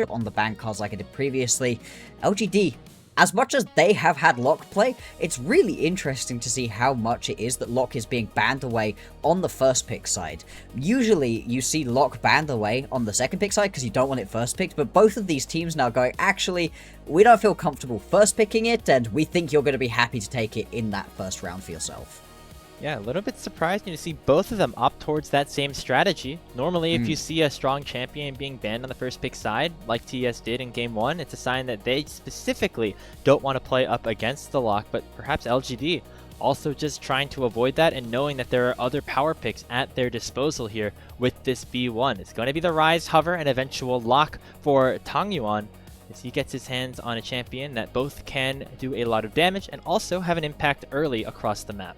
on the ban cards like I did previously. LGD, as much as they have had Lock play, it's really interesting to see how much it is that Lock is being banned away on the first pick side. Usually you see Lock banned away on the second pick side because you don't want it first picked, but both of these teams now going, actually, we don't feel comfortable first picking it, and we think you're going to be happy to take it in that first round for yourself. Yeah, a little bit surprising to see both of them opt towards that same strategy. Normally, if you see a strong champion being banned on the first pick side, like TES did in Game 1, it's a sign that they specifically don't want to play up against the Lock, but perhaps LGD also just trying to avoid that and knowing that there are other power picks at their disposal here with this B1. It's going to be the Rise, Hover, and eventual Lock for Tangyuan, as he gets his hands on a champion that both can do a lot of damage and also have an impact early across the map.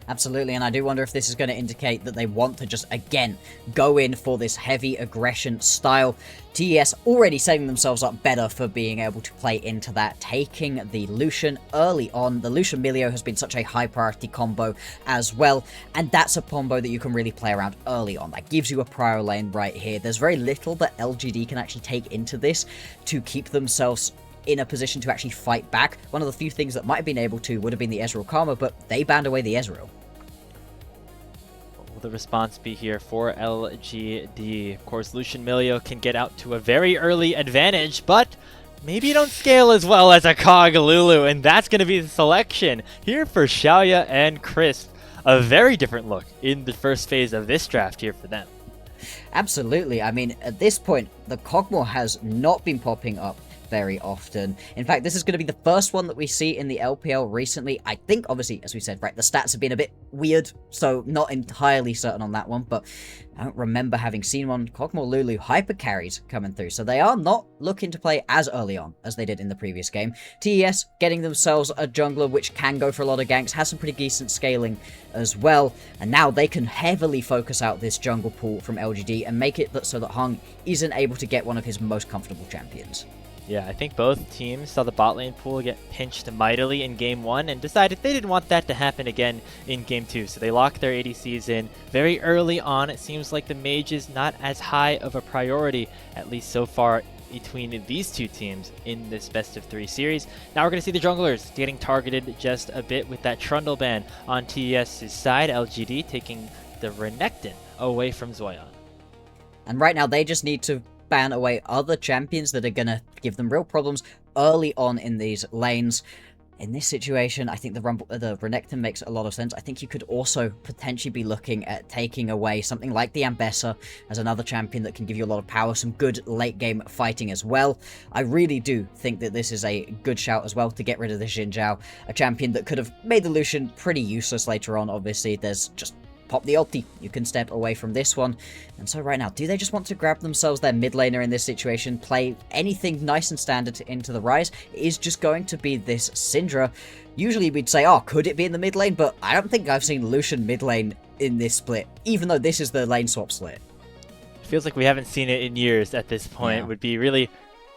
Absolutely, and I do wonder if this is going to indicate that they want to just, again, go in for this heavy aggression style. TES already setting themselves up better for being able to play into that, taking the Lucian early on. The Lucian Milio has been such a high priority combo as well, and that's a combo that you can really play around early on. That gives you a prior lane right here. There's very little that LGD can actually take into this to keep themselves in a position to actually fight back. One of the few things that might have been able to would have been the Ezreal Karma, but they banned away the Ezreal. What will the response be here for LGD? Of course, Lucian Milio can get out to a very early advantage, but maybe you don't scale as well as a Cog Lulu, and that's going to be the selection here for Shaoye and Crisp. A very different look in the first phase of this draft here for them. Absolutely. I mean, at this point, the Cogmore has not been popping up very often. In fact, this is going to be the first one that we see in the LPL recently. I think, obviously, as we said, right, the stats have been a bit weird, so not entirely certain on that one, but I don't remember having seen one. Cogmore Lulu hyper carries coming through, so they are not looking to play as early on as they did in the previous game. TES getting themselves a jungler which can go for a lot of ganks, has some pretty decent scaling as well, and now they can heavily focus out this jungle pool from LGD and make it so that Heng isn't able to get one of his most comfortable champions. Yeah, I think both teams saw the bot lane pool get pinched mightily in Game 1 and decided they didn't want that to happen again in Game 2. So they locked their ADCs in very early on. It seems like the mage is not as high of a priority, at least so far, between these two teams in this best of 3 series. Now we're going to see the junglers getting targeted just a bit with that Trundle ban on TES's side. LGD taking the Renekton away from Zuian. And right now they just need to ban away other champions that are going to give them real problems early on in these lanes. In this situation, I think the Renekton makes a lot of sense. I think you could also potentially be looking at taking away something like the Ambessa as another champion that can give you a lot of power, some good late game fighting as well. I really do think that this is a good shout as well to get rid of the Xin Zhao, a champion that could have made the Lucian pretty useless later on. Obviously, there's just pop the ulti, you can step away from this one. And so right now, do they just want to grab themselves their mid laner in this situation, play anything nice and standard into the Rise? It is just going to be this Syndra. Usually we'd say, oh, could it be in the mid lane? But I don't think I've seen Lucian mid lane in this split, even though this is the lane swap split. It feels like we haven't seen it in years at this point. Yeah. Would be really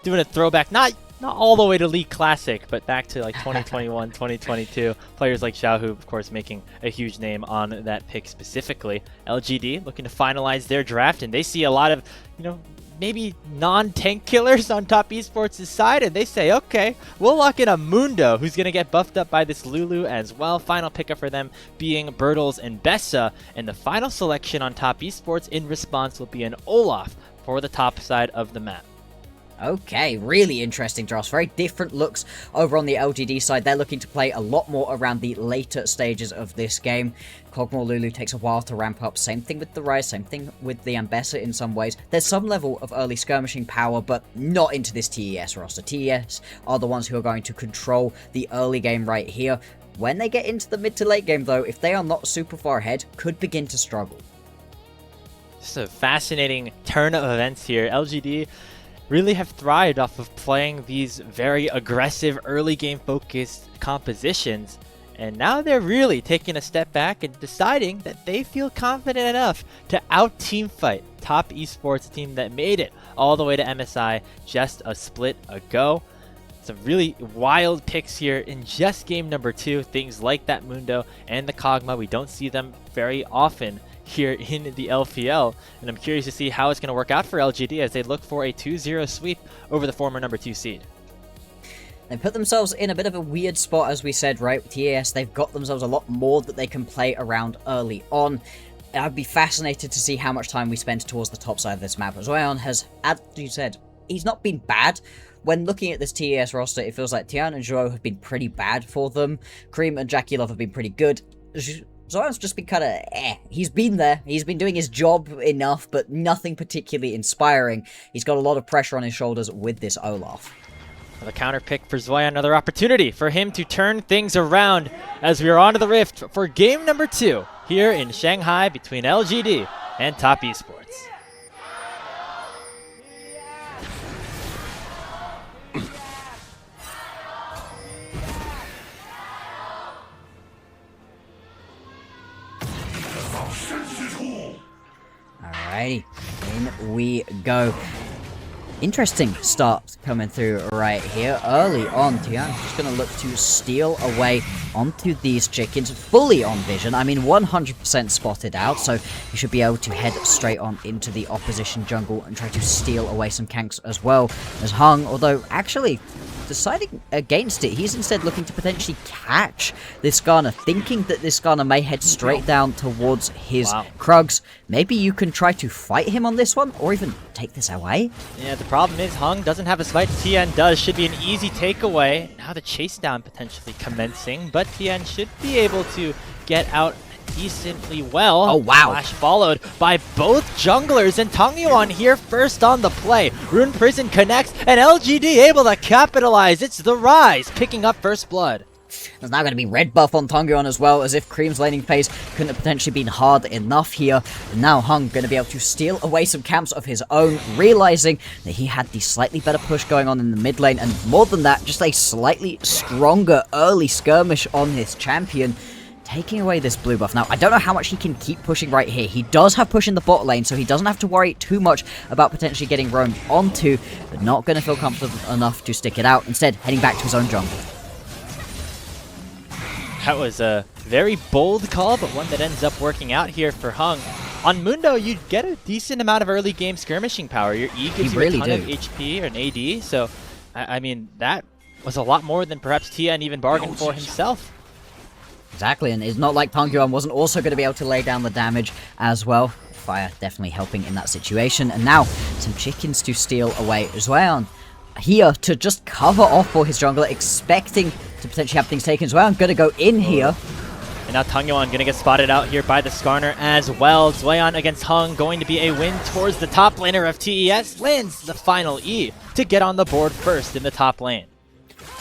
doing a throwback, not all the way to League Classic, but back to like 2021, 2022. Players like Xiao, who of course making a huge name on that pick specifically. LGD looking to finalize their draft, and they see a lot of, maybe non-tank killers on top esports' side, and they say, okay, we'll lock in a Mundo, who's going to get buffed up by this Lulu as well. Final pickup for them being Burdol's and Bessa, and the final selection on top esports in response will be an Olaf for the top side of the map. Okay, really interesting drafts. Very different looks over on the LGD side. They're looking to play a lot more around the later stages of this game. Cogmore Lulu takes a while to ramp up. Same thing with the Rise, same thing with the Ambessa in some ways. There's some level of early skirmishing power, but not into this TES roster. TES are the ones who are going to control the early game right here. When they get into the mid to late game, though, if they are not super far ahead, could begin to struggle. Just a fascinating turn of events here. LGD really have thrived off of playing these very aggressive early game focused compositions, and now they're really taking a step back and deciding that they feel confident enough to out team fight top esports team that made it all the way to MSI just a split ago. Some really wild picks here in just game number 2. Things like that Mundo and the Kog'Maw, we don't see them very often here in the LPL. And I'm curious to see how it's going to work out for LGD as they look for a 2-0 sweep over the former number 2 seed. They put themselves in a bit of a weird spot, as we said, right? With TES, they've got themselves a lot more that they can play around early on. I'd be fascinated to see how much time we spend towards the top side of this map. Zuian has, as you said, he's not been bad. When looking at this TES roster, it feels like Tian and Shaoye have been pretty bad for them. Creme and JackeyLove have been pretty good. Zuian's just been kind of He's been there. He's been doing his job enough, but nothing particularly inspiring. He's got a lot of pressure on his shoulders with this Olaf. The counter pick for Zuian, another opportunity for him to turn things around as we are on to the Rift for game number 2 here in Shanghai between LGD and Top Esports. Alrighty, in we go. Interesting start coming through right here. Early on, Tian just going to look to steal away onto these chickens, fully on vision. I mean, 100% spotted out, so you should be able to head straight on into the opposition jungle and try to steal away some ganks as well as Heng, although actually deciding against it. He's instead looking to potentially catch this Skarner, thinking that this Skarner may head straight down towards his Krugs. Maybe you can try to fight him on this one, or even take this away. Yeah, the problem is Heng doesn't have a fight. Tian does. Should be an easy takeaway. Now the chase down potentially commencing, but Tian should be able to get out decently well. Oh, wow. Flash followed by both junglers, and Tangyuan here first on the play. Rune Prison connects, and LGD able to capitalize. It's the Rise picking up first blood. There's now going to be red buff on Tangyuan as well, as if Creme's laning phase couldn't have potentially been hard enough here. And now Heng going to be able to steal away some camps of his own, realizing that he had the slightly better push going on in the mid lane, and more than that, just a slightly stronger early skirmish on his champion, taking away this blue buff. Now, I don't know how much he can keep pushing right here. He does have push in the bot lane, so he doesn't have to worry too much about potentially getting roamed onto, but not going to feel comfortable enough to stick it out. Instead, heading back to his own jungle. That was a very bold call, but one that ends up working out here for Heng. On Mundo, you get a decent amount of early game skirmishing power. Your E gives you a ton of HP or an AD, so I mean, that was a lot more than perhaps Tian even bargained for himself. Exactly, and it's not like Tangyuan wasn't also going to be able to lay down the damage as well. Fire definitely helping in that situation. And now, some chickens to steal away. Zuian here to just cover off for his jungler, expecting to potentially have things taken. Zuian going to go in here. And now Tangyuan going to get spotted out here by the Skarner as well. Zuian against Heng going to be a win towards the top laner of TES. Lands the final E to get on the board first in the top lane.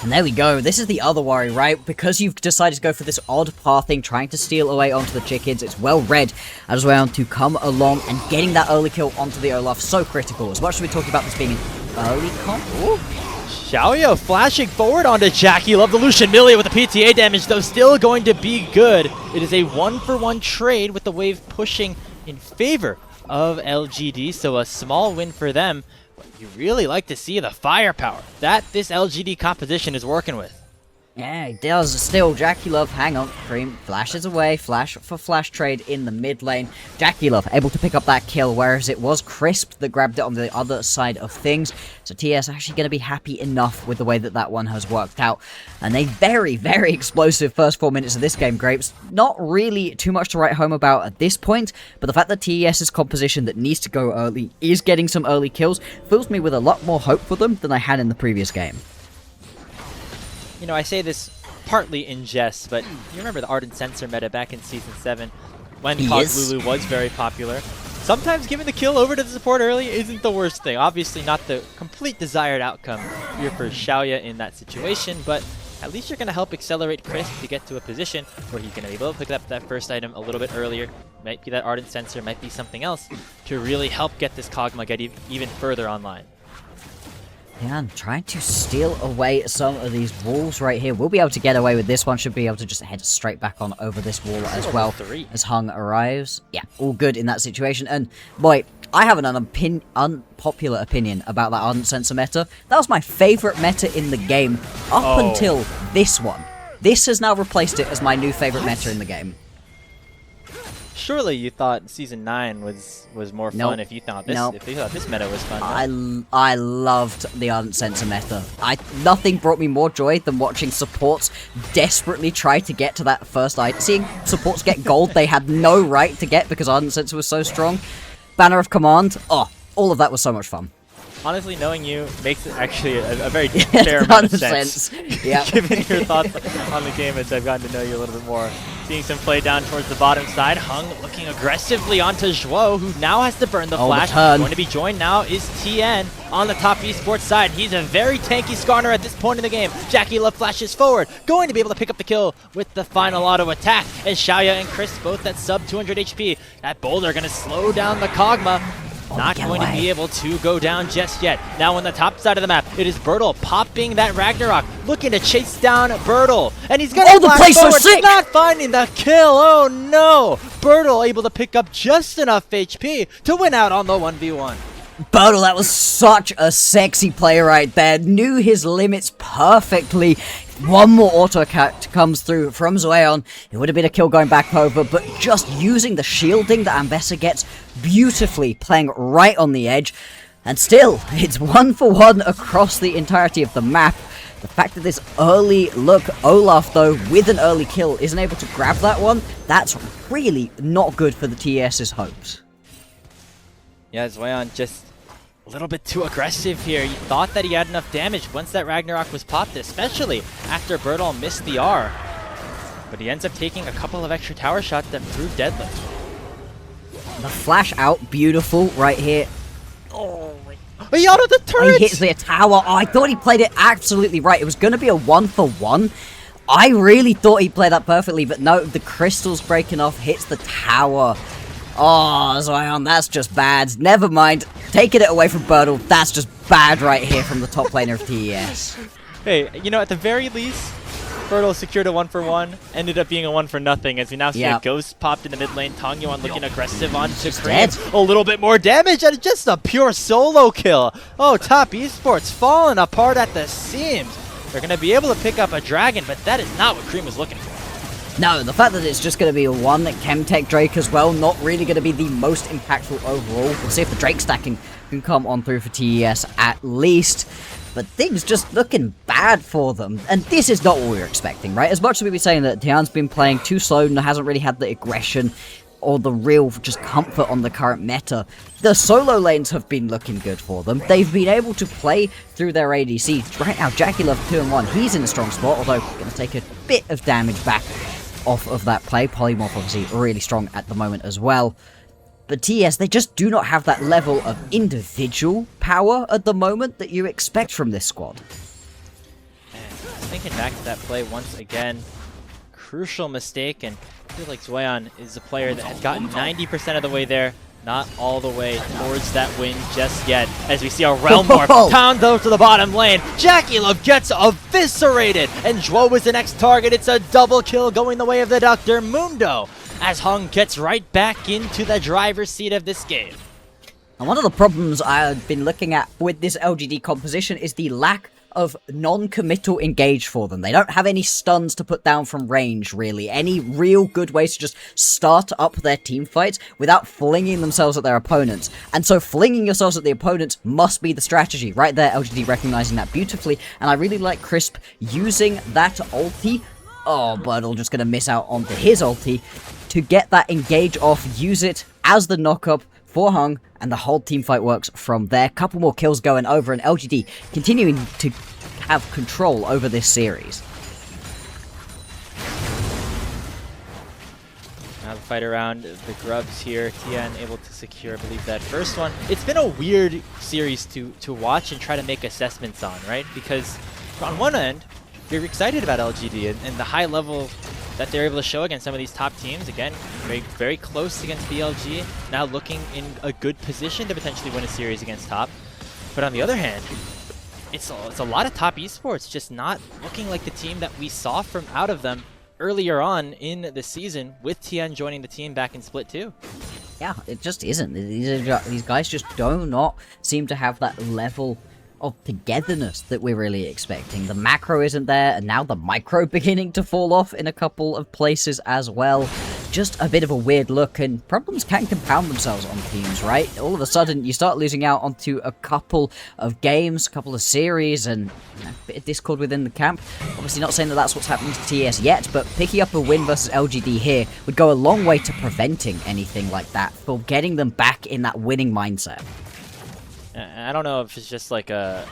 And there we go. This is the other worry, right? Because you've decided to go for this odd pathing, trying to steal away onto the chickens. It's well read as well to come along and getting that early kill onto the Olaf. So critical. As much as we talked about this being an early comp. Ooh. Shaoye flashing forward onto JackeyLove. The Lucian Millia with the PTA damage, though, still going to be good. It is a 1-for-1 trade with the wave pushing in favor of LGD, so a small win for them. But you really like to see the firepower that this LGD composition is working with. Yeah, he does. Still, JackeyLove, hang on, Creme flashes away, flash for flash trade in the mid lane. JackeyLove able to pick up that kill, whereas it was Crisp that grabbed it on the other side of things. So TS actually going to be happy enough with the way that that one has worked out. And a very, very explosive first 4 minutes of this game, Grapes. Not really too much to write home about at this point, but the fact that TES's composition that needs to go early is getting some early kills fills me with a lot more hope for them than I had in the previous game. You know, I say this partly in jest, but you remember the Ardent Sensor meta back in Season 7 when Lulu was very popular. Sometimes giving the kill over to the support early isn't the worst thing. Obviously not the complete desired outcome here for Shaoye in that situation, but at least you're going to help accelerate Crisp to get to a position where he's going to be able to pick up that first item a little bit earlier. Might be that Ardent Sensor, might be something else to really help get this Kog'Maw get even further online. Yeah, I'm trying to steal away some of these walls right here. We'll be able to get away with this one. Should be able to just head straight back on over this wall as well as Heng arrives. Yeah, all good in that situation. And boy, I have an unpopular opinion about that Ardent Sensor meta. That was my favorite meta in the game up until this one. This has now replaced it as my new favorite meta in the game. Surely you thought Season 9 was more fun if you thought this meta was fun. No? I loved the Ardent Sensor meta. Nothing brought me more joy than watching supports desperately try to get to that first item. Seeing supports get gold they had no right to get because Ardent Sensor was so strong. Banner of Command. Oh, all of that was so much fun. Honestly, knowing you makes it actually a very fair amount of sense. Yeah. Given your thoughts on the game as I've gotten to know you a little bit more. Seeing some play down towards the bottom side. Heng looking aggressively onto Zhuo, who now has to burn the flash. Going to be joined now is Tian on the top esports side. He's a very tanky Skarner at this point in the game. JackeyLove flashes forward, going to be able to pick up the kill with the final auto attack. And Shaoye and Chris both at sub 200 HP. That boulder going to slow down the Kog'Maw. Not going to be able to go down just yet. Now on the top side of the map, it is Burdol popping that Ragnarok, looking to chase down Burdol. And he's going to flash forward, so not finding the kill. Oh no! Burdol able to pick up just enough HP to win out on the 1v1. Burdol, that was such a sexy play right there. Knew his limits perfectly. One more auto attack comes through from Zuian. It would have been a kill going back over, but just using the shielding that Ambessa gets beautifully, playing right on the edge. And still, it's 1-for-1 across the entirety of the map. The fact that this early look, Olaf though, with an early kill, isn't able to grab that one, that's really not good for the TES's hopes. Yeah, Zuian just a little bit too aggressive here. He thought that he had enough damage once that Ragnarok was popped, especially after Burdol missed the R. But he ends up taking a couple of extra tower shots that prove deadly. The flash out, beautiful, right here. Oh, he out of the turret! He hits the tower. Oh, I thought he played it absolutely right. It was going to be a 1-for-1. I really thought he played that perfectly, but no, the crystals breaking off, hits the tower. Oh, Zuian, that's just bad. Never mind. Taking it away from Burdol, that's just bad right here from the top laner of TES. Hey, you know, at the very least, Burdol secured a 1-for-1, ended up being a 1-for-0, as we now see a Ghost popped in the mid lane. Tangyuan looking aggressive onto Creme. A little bit more damage, and just a pure solo kill. Oh, top esports falling apart at the seams. They're going to be able to pick up a dragon, but that is not what Creme was looking for. No, the fact that it's just going to be a one Chemtech Drake as well, not really going to be the most impactful overall. We'll see if the Drake stacking can come on through for TES at least. But things just looking bad for them. And this is not what we were expecting, right? As much as we were saying that Tian's been playing too slow and hasn't really had the aggression or the real just comfort on the current meta, the solo lanes have been looking good for them. They've been able to play through their ADC. Right now, JackeyLove 2-1, he's in a strong spot, although going to take a bit of damage back off of that play. Polymorph obviously really strong at the moment as well. But TES, they just do not have that level of individual power at the moment that you expect from this squad. And thinking back to that play once again, crucial mistake, and I feel like Zuian is a player that has gotten 90% of the way there, not all the way towards that win just yet, as we see a Realm Warp pound though to the bottom lane. JackeyLove gets eviscerated, and Zhuo is the next target. It's a double kill going the way of the Dr. Mundo, as Heng gets right back into the driver's seat of this game. And one of the problems I've been looking at with this LGD composition is the lack of non-committal engage for them. They don't have any stuns to put down from range, really. Any real good ways to just start up their team fights without flinging themselves at their opponents. And so flinging yourselves at the opponents must be the strategy. Right there, LGD recognizing that beautifully. And I really like Crisp using that ulti. Oh, Burdol just going to miss out onto his ulti to get that engage off, use it as the knock-up for Heng, and the whole team fight works from there. Couple more kills going over, and LGD continuing to have control over this series. Now the fight around the grubs here. Tian able to secure, I believe, that first one. It's been a weird series to watch and try to make assessments on, right? Because on one end, you're excited about LGD and the high level that they're able to show against some of these top teams. Again, very, very close against BLG. Now looking in a good position to potentially win a series against top. But on the other hand, it's a lot of top esports just not looking like the team that we saw from out of them earlier on in the season, with Tian joining the team back in Split 2. Yeah, it just isn't. These guys just do not seem to have that level of togetherness that we're really expecting. The macro isn't there, and now the micro beginning to fall off in a couple of places as well. just a bit of a weird look, and problems can compound themselves on teams, right? All of a sudden, you start losing out onto a couple of games, a couple of series, and a bit of discord within the camp. Obviously not saying that that's what's happening to TES yet, but picking up a win versus LGD here would go a long way to preventing anything like that, for getting them back in that winning mindset. I don't know if it's just like an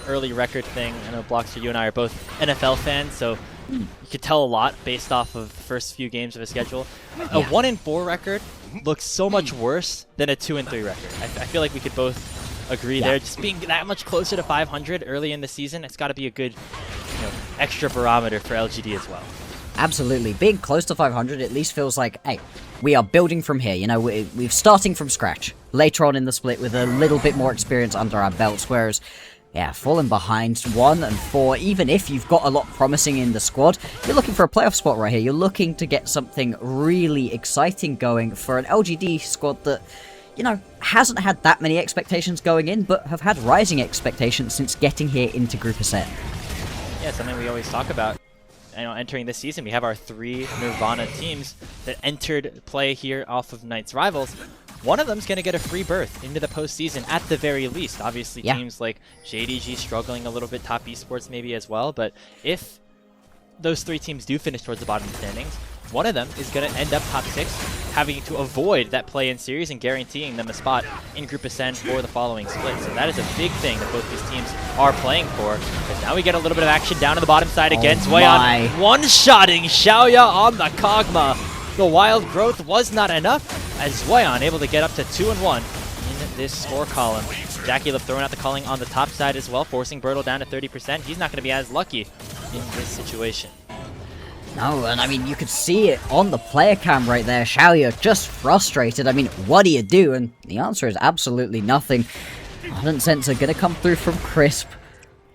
early record thing. I know Bloxer, you and I are both NFL fans, so you could tell a lot based off of the first few games of a schedule. A 1-4 record looks so much worse than a 2-3 record. I feel like we could both agree there. Just being that much closer to 500 early in the season, it's got to be a good extra barometer for LGD as well. Absolutely. Being close to 500 at least feels like, hey, we are building from here. We're starting from scratch later on in the split with a little bit more experience under our belts, whereas, yeah, falling behind 1-4, even if you've got a lot promising in the squad, you're looking for a playoff spot right here. You're looking to get something really exciting going for an LGD squad that, hasn't had that many expectations going in, but have had rising expectations since getting here into Group Ascent. Yeah, something we always talk about. Entering this season, we have our 3 Nirvana teams that entered play here off of Knight's Rivals. One of them's going to get a free berth into the postseason at the very least. Obviously, teams like JDG struggling a little bit, Top Esports maybe as well. But if those 3 teams do finish towards the bottom of the standings, one of them is going to end up top 6, having to avoid that play-in series and guaranteeing them a spot in Group Ascent for the following split. So that is a big thing that both these teams are playing for. Because now we get a little bit of action down to the bottom side again. Zuian one-shotting Shaoye on the Kog'Maw. The wild growth was not enough, as Zuian able to get up to 2-1 in this score column. JackeyLove throwing out the calling on the top side as well, forcing Burdol down to 30%. He's not going to be as lucky in this situation. No, and I mean, you could see it on the player cam right there. Shaoye just frustrated. I mean, what do you do? And the answer is absolutely nothing. Ardent Sensor going to come through from Crisp.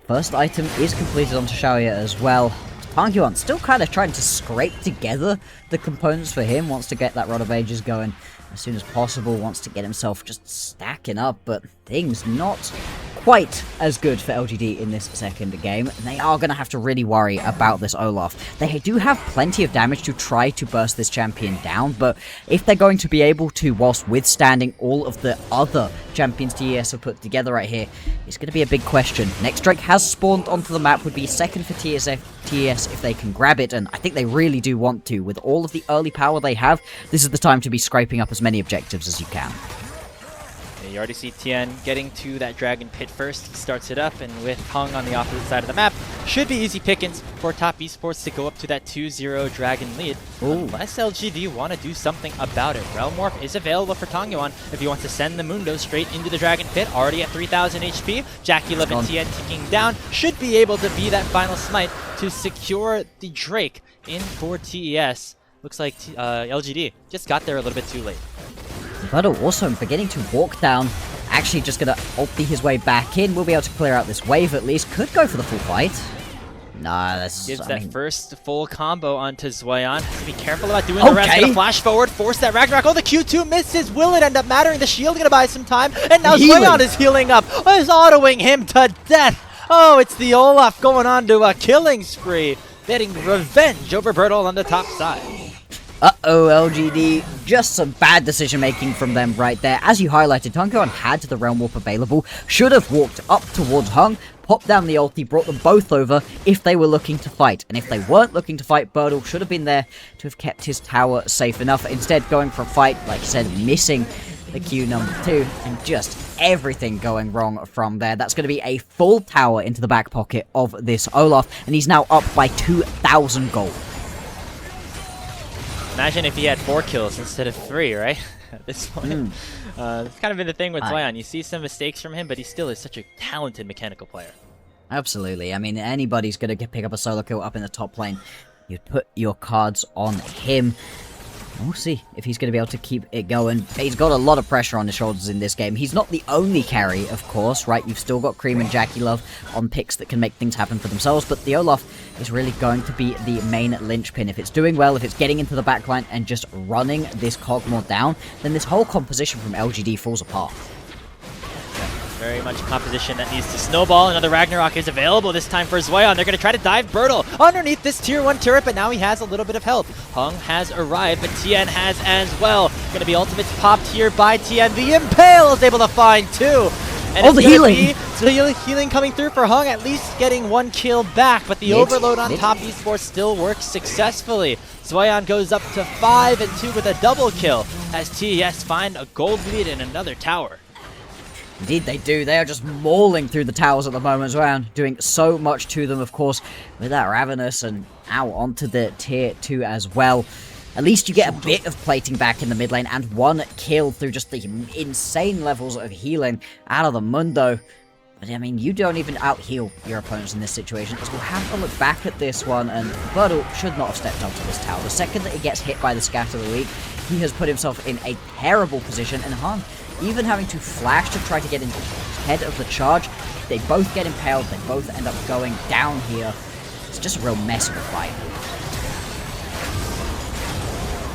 First item is completed onto Shaoye as well. Tangyuan still kind of trying to scrape together the components for him. Wants to get that Rod of Ages going as soon as possible. Wants to get himself just stacking up, but things not quite as good for LGD in this second game. They are going to have to really worry about this Olaf. They do have plenty of damage to try to burst this champion down, but if they're going to be able to, whilst withstanding all of the other champions TES have put together right here, it's going to be a big question. Next Drake has spawned onto the map, would be second for TES if they can grab it, and I think they really do want to. With all of the early power they have, this is the time to be scraping up as many objectives as you can. You already see Tian getting to that Dragon Pit first. He starts it up, and with Heng on the opposite side of the map, should be easy pickings for Top Esports to go up to that 2-0 Dragon lead. Unless LGD want to do something about it. Realm Warp is available for Tangyuan if he wants to send the Mundo straight into the Dragon Pit, already at 3,000 HP. JackeyLove and Tian ticking down, should be able to be that final smite to secure the Drake in for TES. Looks like LGD just got there a little bit too late. Burdol also beginning to walk down, actually just going to ulti his way back in. We'll be able to clear out this wave at least. Could go for the full fight. Nah, that's... Gives that first full combo onto Zuian. Has to be careful about doing the rest. Gonna flash forward, force that Ragnarok. Oh, the Q2 misses. Will it end up mattering? The shield gonna buy some time. And now Zuian is healing up. Is autoing him to death. Oh, it's the Olaf going on to a killing spree. Getting revenge over Burdol on the top side. Uh-oh, LGD. Just some bad decision-making from them right there. As you highlighted, Tangyuan had the Realm Warp available. Should have walked up towards Heng, popped down the ulti, brought them both over if they were looking to fight. And if they weren't looking to fight, Burdol should have been there to have kept his tower safe enough. Instead, going for a fight, like you said, missing the Q number 2, and just everything going wrong from there. That's going to be a full tower into the back pocket of this Olaf, and he's now up by 2,000 gold. Imagine if he had 4 kills instead of 3, right? At this point. It's kind of been the thing with Zuian. You see some mistakes from him, but he still is such a talented mechanical player. Absolutely. I mean, anybody's going to pick up a solo kill up in the top lane. You put your cards on him. We'll see if he's going to be able to keep it going. He's got a lot of pressure on his shoulders in this game. He's not the only carry, of course, right? You've still got Creme and JackeyLove on picks that can make things happen for themselves, but the Olaf is really going to be the main linchpin. If it's doing well, if it's getting into the backline and just running this Kog'Maw down, then this whole composition from LGD falls apart. Very much a composition that needs to snowball. Another Ragnarok is available this time for Zuian. They're going to try to dive Burdol underneath this tier 1 turret, but now he has a little bit of help. Heng has arrived, but Tian has as well. Going to be ultimates popped here by Tian. The Impale is able to find 2. And the healing! The healing coming through for Heng, at least getting 1 kill back, but the overload on top Esports still works successfully. Zuian goes up to 5 and 2 with a double kill as TES find a gold lead in another tower. Indeed they do. They are just mauling through the towers at the moment, Zuian, doing so much to them, of course, with that Ravenous and now onto the tier 2 as well. At least you get a bit of plating back in the mid lane and 1 kill through just the insane levels of healing out of the Mundo. But I mean, you don't even out-heal your opponents in this situation, as we'll have a look back at this one, and Burdol should not have stepped onto this tower. The second that he gets hit by the Scatter of the Week, he has put himself in a terrible position, and Heng even having to flash to try to get ahead of the charge. They both get impaled, they both end up going down here. It's just a real mess of a fight.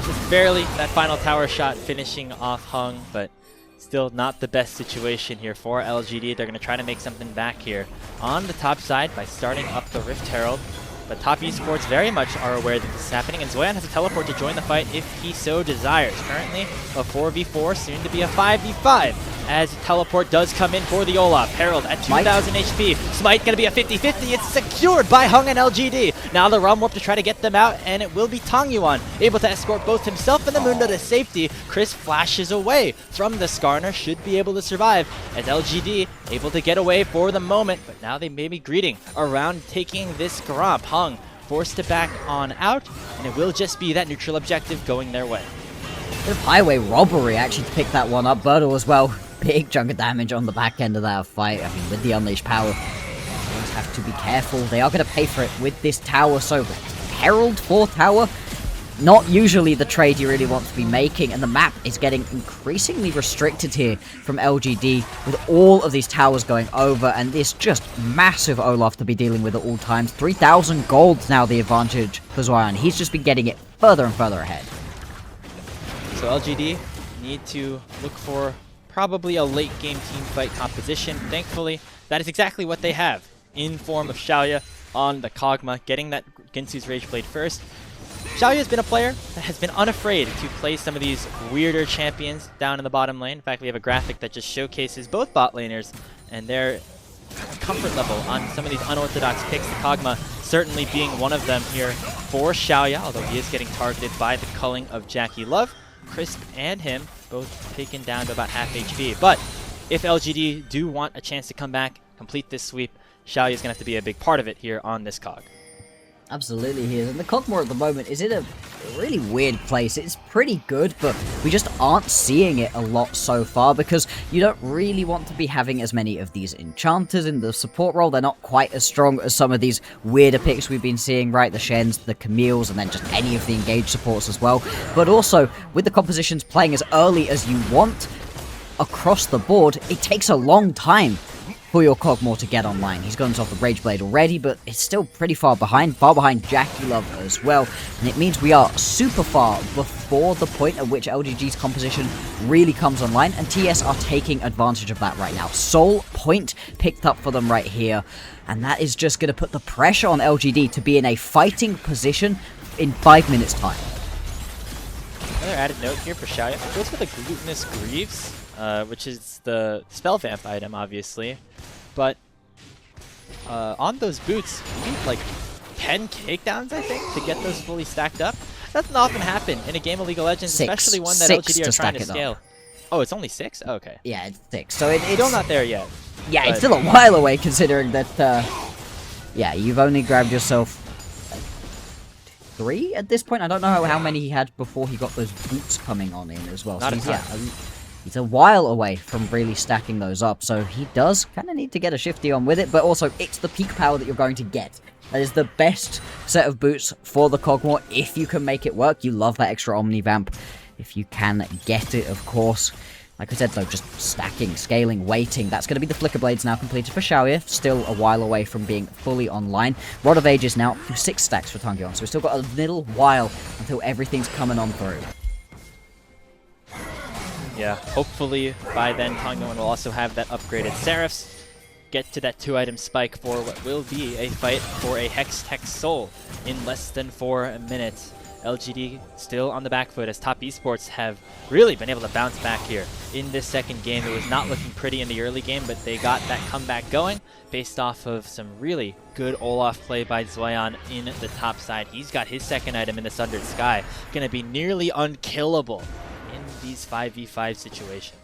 Just barely that final tower shot finishing off Heng, but still not the best situation here for LGD. They're going to try to make something back here on the top side by starting up the Rift Herald. But top esports very much are aware that this is happening, and Zuian has a teleport to join the fight if he so desires. Currently a 4v4, soon to be a 5v5, as a teleport does come in for the Olaf. Herald at 2000 HP. Smite going to be a 50-50. It's secured by Heng and LGD. Now the Realm Warp to try to get them out, and it will be Tangyuan able to escort both himself and the Mundo to safety. Chris flashes away from the Skarner, should be able to survive, as LGD able to get away for the moment, but now they may be greeting around taking this Gromp. Heng forced to back on out, and it will just be that neutral objective going their way. Bit of highway robbery actually to pick that one up. Burdol as well. Big chunk of damage on the back end of that fight. I mean, with the unleashed power, they always have to be careful. They are going to pay for it with this tower. So, Herald for tower, not usually the trade you really want to be making, and the map is getting increasingly restricted here from LGD with all of these towers going over, and this just massive Olaf to be dealing with at all times. 3,000 gold now the advantage for Zuian. He's just been getting it further and further ahead. So LGD need to look for probably a late game team fight composition. Thankfully, that is exactly what they have in form of Shaoye on the Kog'Maw, getting that Ginsu's Rage Blade first. Shaoye has been a player that has been unafraid to play some of these weirder champions down in the bottom lane. In fact, we have a graphic that just showcases both bot laners and their comfort level on some of these unorthodox picks. The Kog'Maw certainly being one of them here for Shaoye, although he is getting targeted by the culling of JackeyLove. Crisp and him both taken down to about half HP. But if LGD do want a chance to come back, complete this sweep, Shaoye is going to have to be a big part of it here on this Kog. Absolutely he is. And the Kog'Maw at the moment is in a really weird place. It's pretty good, but we just aren't seeing it a lot so far because you don't really want to be having as many of these enchanters in the support role. They're not quite as strong as some of these weirder picks we've been seeing, right? The Shens, the Camille's, and then just any of the engaged supports as well. But also, with the compositions playing as early as you want across the board, it takes a long time for your Kog'Maw to get online. He's got himself the Rage Blade already, but it's still pretty far behind JackeyLove as well, and it means we are super far before the point at which LGD's composition really comes online, and TES are taking advantage of that right now. Soul Point picked up for them right here, and that is just going to put the pressure on LGD to be in a fighting position in 5 minutes time. Another added note here for Shaoye. It goes with a Glutinous Greaves, which is the spell vamp item, obviously. But on those boots, you need like 10 takedowns, I think, to get those fully stacked up. That doesn't often happen in a game of League of Legends, especially one that LGD are trying to scale. Oh, it's only 6? Oh, okay. Yeah, it's 6. So it's still not there yet. Yeah, it's still a while away, considering that, yeah, you've only grabbed yourself 3 at this point. I don't know how many he had before he got those boots coming on in as well. Not So a ton. he's a while away from really stacking those up, so he does kind of need to get a shifty on with it, but also it's the peak power that you're going to get. That is the best set of boots for the Kog'Maw if you can make it work. You love that extra Omni Vamp if you can get it, of course. Like I said, though, just stacking, scaling, waiting. That's going to be the Flicker Blades now completed for Shaoye. Still a while away from being fully online. Rod of Ages now 6 stacks for Tangyuan, so we've still got a little while until everything's coming on through. Yeah, hopefully by then Tangyuan will also have that upgraded Seraphs. Get to that 2-item spike for what will be a fight for a Hex Tech Soul in less than 4 minutes. LGD still on the back foot as Top Esports have really been able to bounce back here in this second game. It was not looking pretty in the early game, but they got that comeback going based off of some really good Olaf play by Zuian in the top side. He's got his second item in the Sundered Sky. Going to be nearly unkillable in these 5v5 situations.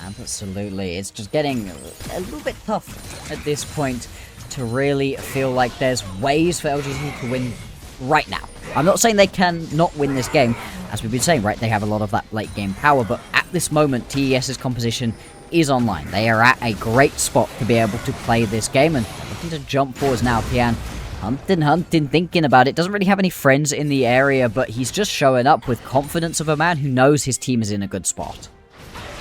Absolutely. It's just getting a little bit tough at this point to really feel like there's ways for LGD to win right now. I'm not saying they can not win this game, as we've been saying, right? They have a lot of that late game power, but at this moment, TES's composition is online. They are at a great spot to be able to play this game, and looking to jump forwards now. Tian hunting, thinking about it. Doesn't really have any friends in the area, but he's just showing up with confidence of a man who knows his team is in a good spot.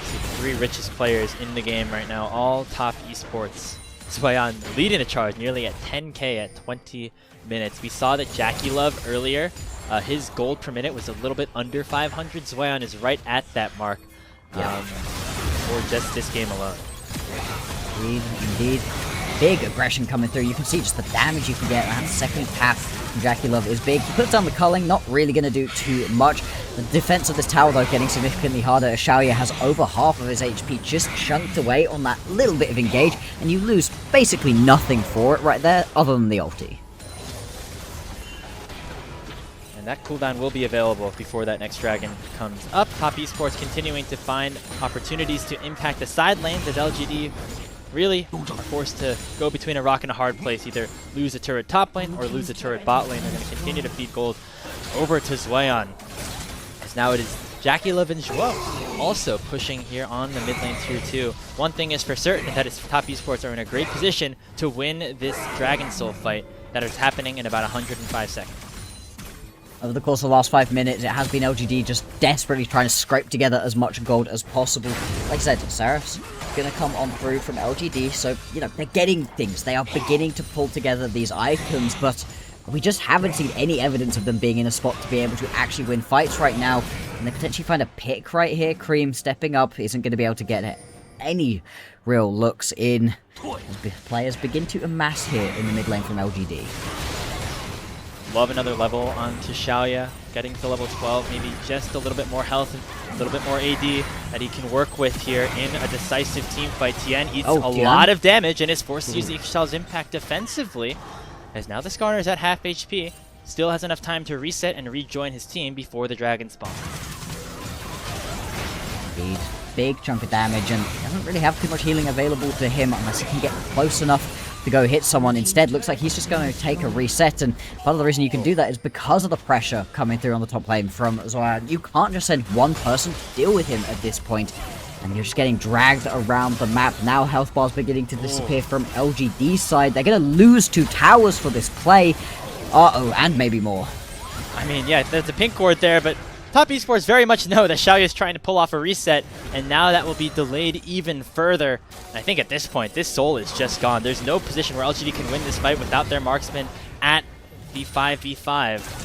See the 3 richest players in the game right now, all Top Esports. Zuian leading the charge nearly at 10k at 20 minutes. We saw that JackeyLove earlier, his gold per minute was a little bit under 500. Zuian is right at that mark for just this game alone. Indeed. Big aggression coming through. You can see just the damage you can get. That second path from JackeyLove is big. He puts down the culling, not really going to do too much. The defense of this tower, though, getting significantly harder. Shaoye has over half of his HP just chunked away on that little bit of engage, and you lose basically nothing for it right there, other than the ulti. And that cooldown will be available before that next dragon comes up. Top Esports continuing to find opportunities to impact the side lanes as LGD really are forced to go between a rock and a hard place, either lose a turret top lane or lose a turret bot lane. They're going to continue to feed gold over to Zuian, as now it is JackeyLove and Zhuo also pushing here on the mid lane tier 2. One thing is for certain, that is Top Esports are in a great position to win this Dragon Soul fight that is happening in about 105 seconds. Over the course of the last 5 minutes, it has been LGD just desperately trying to scrape together as much gold as possible. Like I said, Seraph's going to come on through from LGD, so, you know, they're getting things. They are beginning to pull together these items, but we just haven't seen any evidence of them being in a spot to be able to actually win fights right now. And they potentially find a pick right here. Creme stepping up isn't going to be able to get any real looks in. As players begin to amass here in the mid lane from LGD. Love another level onto Shaoye, getting to level 12, maybe just a little bit more health and a little bit more AD that he can work with here in a decisive team fight. Tian eats a lot of damage and is forced to use the Ixchal's impact defensively, as now the Skarner is at half HP, still has enough time to reset and rejoin his team before the dragon spawn. Indeed. Big chunk of damage, and he doesn't really have too much healing available to him unless he can get close enough to go hit someone. Instead, looks like he's just going to take a reset, and part of the reason you can do that is because of the pressure coming through on the top lane from Zuian. You can't just send one person to deal with him at this point, and you're just getting dragged around the map. Now health bars beginning to disappear from LGD's side. They're going to lose 2 towers for this play. Uh-oh, and maybe more. I mean, yeah, there's a pink ward there, but Top Esports very much know that Shaoye is trying to pull off a reset, and now that will be delayed even further. And I think at this point, this soul is just gone. There's no position where LGD can win this fight without their marksman at the 5v5.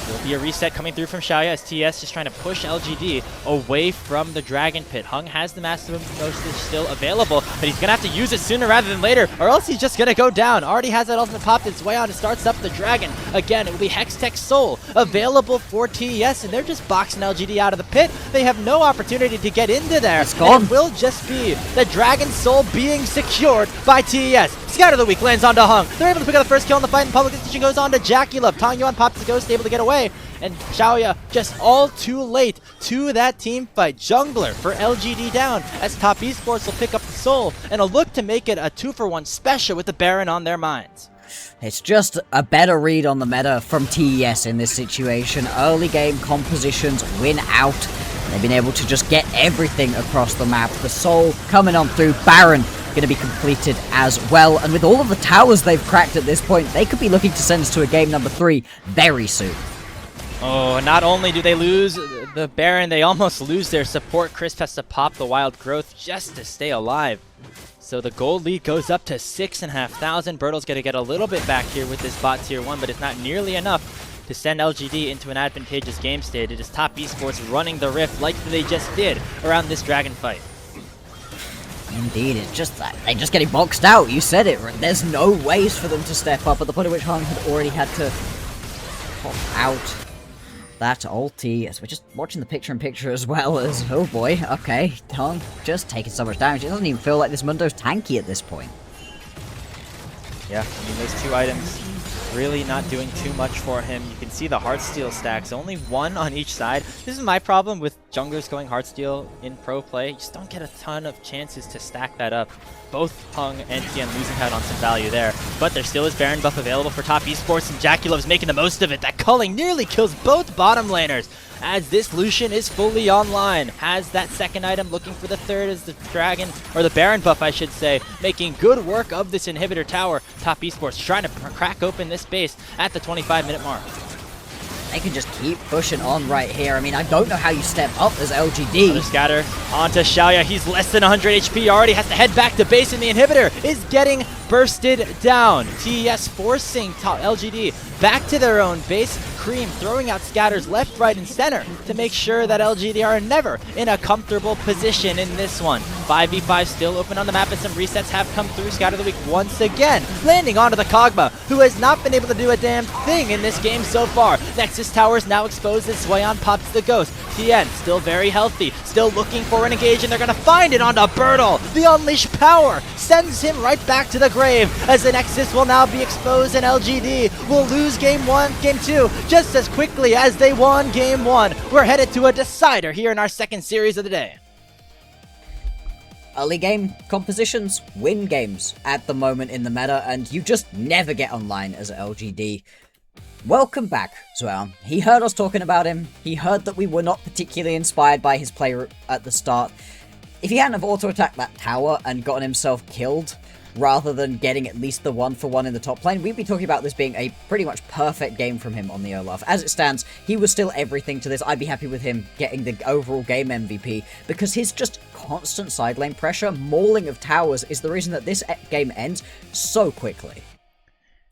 There will be a reset coming through from Shaoye as TS just trying to push LGD away from the Dragon Pit. Heng has the Master Dosage still available, but he's going to have to use it sooner rather than later, or else he's just going to go down. Already has that ultimate popped its way on and starts up the Dragon. Again, it will be Hex Tech Soul available for TES, and they're just boxing LGD out of the pit. They have no opportunity to get into there. It's gone. And it will just be the Dragon Soul being secured by TES. Scout of the Week lands onto Heng. They're able to pick up the first kill in the fight, and public decision goes on to JackeyLove. Tangyuan pops the ghost, able to get away. And Shaoye just all too late to that team fight. Jungler for LGD down, as Top Esports will pick up the soul and a look to make it a 2-for-1 special with the Baron on their minds. It's just a better read on the meta from TES in this situation. Early game compositions win out. They've been able to just get everything across the map. The soul coming on through. Baron going to be completed as well. And with all of the towers they've cracked at this point, they could be looking to send us to a game number 3 very soon. Oh, not only do they lose the Baron, they almost lose their support. Crisp has to pop the Wild Growth just to stay alive. So the gold lead goes up to 6,500. Burdol's going to get a little bit back here with this bot tier 1, but it's not nearly enough to send LGD into an advantageous game state. It is top esports running the rift like they just did around this dragon fight. Indeed, it's just that they're just getting boxed out. You said it. There's no ways for them to step up at the point at which Heng had already had to pop out that ulti. As we're just watching the picture-in-picture as well as, oh boy, okay, Heng just taking so much damage. It doesn't even feel like this Mundo's tanky at this point. Yeah, I mean, those two items really not doing too much for him. You can see the Heartsteel stacks, only one on each side. This is my problem with junglers going Heartsteel in pro play. You just don't get a ton of chances to stack that up. Both Heng and Tian losing out on some value there, but there still is Baron buff available for top esports, and JackeyLove is making the most of it. That culling nearly kills both bottom laners, as this Lucian is fully online. Has that second item, looking for the third as the Dragon, or the Baron buff I should say, making good work of this inhibitor tower. Top esports trying to crack open this base at the 25-minute mark. They can just keep pushing on right here. I mean, I don't know how you step up as LGD. Another scatter onto Shaoye. He's less than 100 HP already. Has to head back to base, and the inhibitor is getting bursted down. TES forcing top LGD back to their own base. Creme throwing out scatters left, right, and center to make sure that LGD are never in a comfortable position in this one. 5v5 still open on the map, and some resets have come through. Scatter of the week once again, landing onto the Kog'Maw, who has not been able to do a damn thing in this game so far. Nexus Tower is now exposed as Zuian pops the ghost. Tian still very healthy, still looking for an engage, and they're gonna find it onto Burdol. The unleashed power sends him right back to the grave, as the Nexus will now be exposed, and LGD will lose game 1, game 2, just as quickly as they won game 1. We're headed to a decider here in our second series of the day. Early game compositions win games at the moment in the meta, and you just never get online as LGD. Welcome back, Zuian. He heard us talking about him. He heard that we were not particularly inspired by his play at the start. If he hadn't have auto-attacked that tower and gotten himself killed, rather than getting at least the 1-for-1 in the top lane, we'd be talking about this being a pretty much perfect game from him on the Olaf. As it stands, he was still everything to this. I'd be happy with him getting the overall game MVP, because his just constant side lane pressure, mauling of towers, is the reason that this game ends so quickly.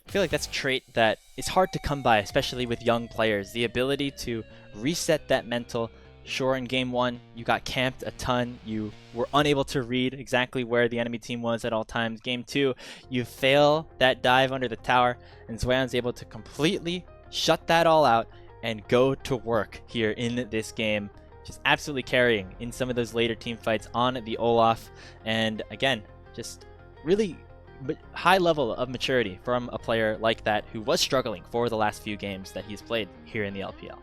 I feel like that's a trait that is hard to come by, especially with young players. The ability to reset that mental. Sure, in game 1, you got camped a ton. You were unable to read exactly where the enemy team was at all times. Game 2, you fail that dive under the tower, and Zuian's able to completely shut that all out and go to work here in this game. Just absolutely carrying in some of those later team fights on the Olaf. And again, just really high level of maturity from a player like that who was struggling for the last few games that he's played here in the LPL.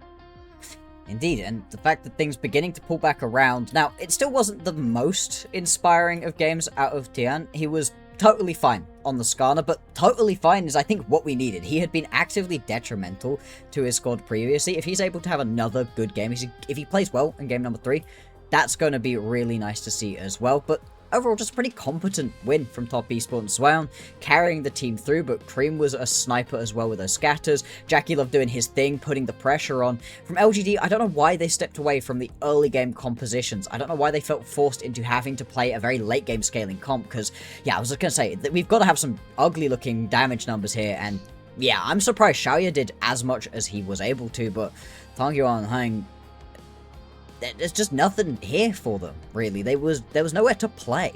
Indeed, and the fact that things beginning to pull back around. Now, it still wasn't the most inspiring of games out of Tian. He was totally fine on the Skarner, but totally fine is, I think, what we needed. He had been actively detrimental to his squad previously. If he's able to have another good game, if he plays well in game number 3, that's going to be really nice to see as well. But overall, just a pretty competent win from top esports. Zuian carrying the team through, but Creme was a sniper as well with her scatters. JackeyLove doing his thing, putting the pressure on. From LGD, I don't know why they stepped away from the early game compositions. I don't know why they felt forced into having to play a very late game scaling comp, because, yeah, I was just going to say, that we've got to have some ugly looking damage numbers here, and yeah, I'm surprised Shaoye did as much as he was able to, but Tangyuan and Heng, there's just nothing here for them, really. There was nowhere to play.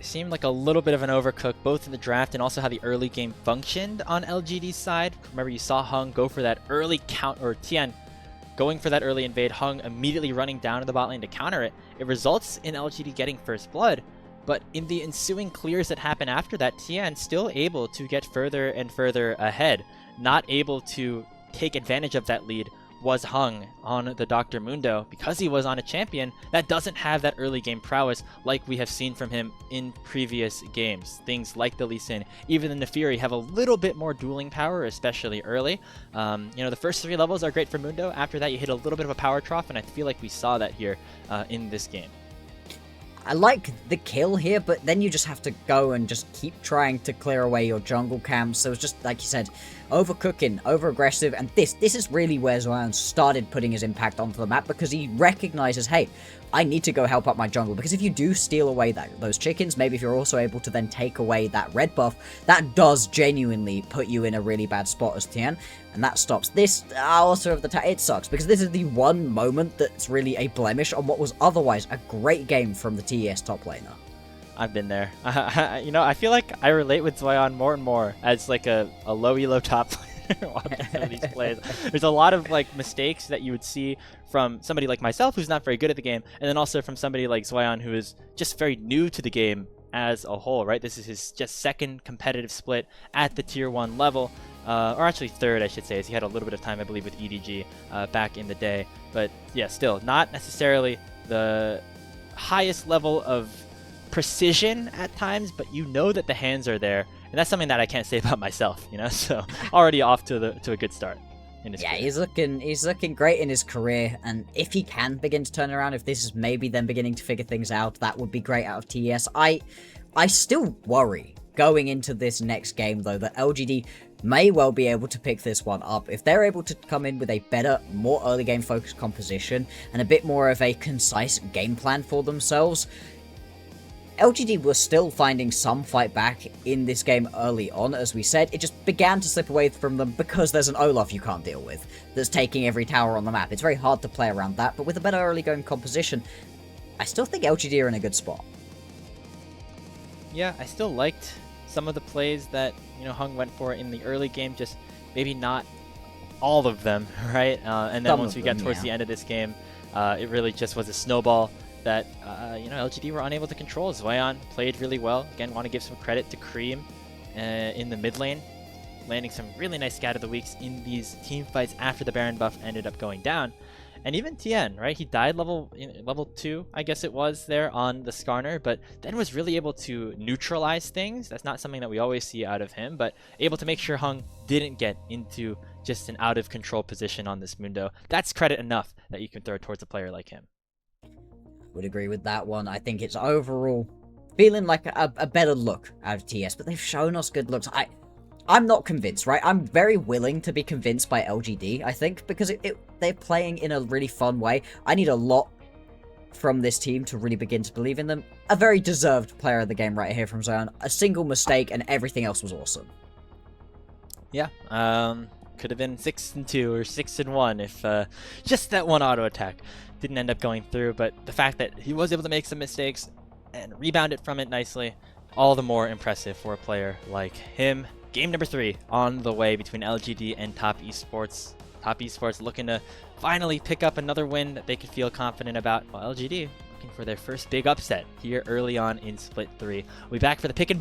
It seemed like a little bit of an overcook, both in the draft and also how the early game functioned on LGD's side. Remember, you saw Heng go for that early count, or Tian going for that early invade, Heng immediately running down to the bot lane to counter it. It results in LGD getting first blood, but in the ensuing clears that happen after that, Tian still able to get further and further ahead. Not able to take advantage of that lead was Heng on the Dr. Mundo, because he was on a champion that doesn't have that early game prowess like we have seen from him in previous games. Things like the Lee Sin, even the Nefiri, have a little bit more dueling power, especially early. The first 3 levels are great for Mundo. After that, you hit a little bit of a power trough, and I feel like we saw that here in this game. I like the kill here, but then you just have to go and just keep trying to clear away your jungle camps. So it's just, like you said, overcooking, over-aggressive, and this is really where Zuian started putting his impact onto the map, because he recognizes, hey, I need to go help out my jungle, because if you do steal away those chickens, maybe if you're also able to then take away that red buff, that does genuinely put you in a really bad spot as Tian. and that stops this also of the it sucks, because this is the one moment that's really a blemish on what was otherwise a great game from the TES top laner. I've been there. You know, I feel like I relate with Zuian more and more as like a low elo top player watching some of these plays. There's a lot of like mistakes that you would see from somebody like myself who's not very good at the game, and then also from somebody like Zuian who is just very new to the game as a whole, right? This is his just second competitive split at the tier 1 level. Or actually third, I should say, as he had a little bit of time, I believe, with EDG back in the day. But yeah, still not necessarily the highest level of precision at times, but you know that the hands are there, and that's something that I can't say about myself, you know. So already off to a good start in his career. He's looking great in his career, and if he can begin to turn around, if this is maybe them beginning to figure things out, that would be great out of TES. I still worry going into this next game, though, that LGD may well be able to pick this one up. If they're able to come in with a better, more early game focused composition, and a bit more of a concise game plan for themselves, LGD was still finding some fight back in this game early on. As we said, it just began to slip away from them because there's an Olaf you can't deal with that's taking every tower on the map. It's very hard to play around that, but with a better early game composition, I still think LGD are in a good spot. Yeah, I still liked some of the plays that, you know, Heng went for in the early game, just maybe not all of them, right? And then once we got towards the end of this game, it really just was a snowball that, you know, LGD were unable to control. Zuian played really well. Again, want to give some credit to Creme in the mid lane, landing some really nice scat of the weeks in these team fights after the Baron buff ended up going down. And even Tian, right? He died level 2, I guess it was, there on the Skarner, but then was really able to neutralize things. That's not something that we always see out of him, but able to make sure Heng didn't get into just an out of control position on this Mundo. That's credit enough that you can throw towards a player like him. Would agree with that one. I think it's overall feeling like a better look out of TS, but they've shown us good looks. I'm not convinced, right? I'm very willing to be convinced by LGD, I think, because they're playing in a really fun way. I need a lot from this team to really begin to believe in them. A very deserved player of the game right here from Zuian. A single mistake and everything else was awesome. Yeah, could have been 6-2 or 6-1 if just that one auto attack didn't end up going through. But the fact that he was able to make some mistakes and rebounded from it nicely, all the more impressive for a player like him. Game number 3 on the way between LGD and Top Esports. Top Esports looking to finally pick up another win that they could feel confident about, while LGD looking for their first big upset here early on in Split 3. We'll be back for the pick and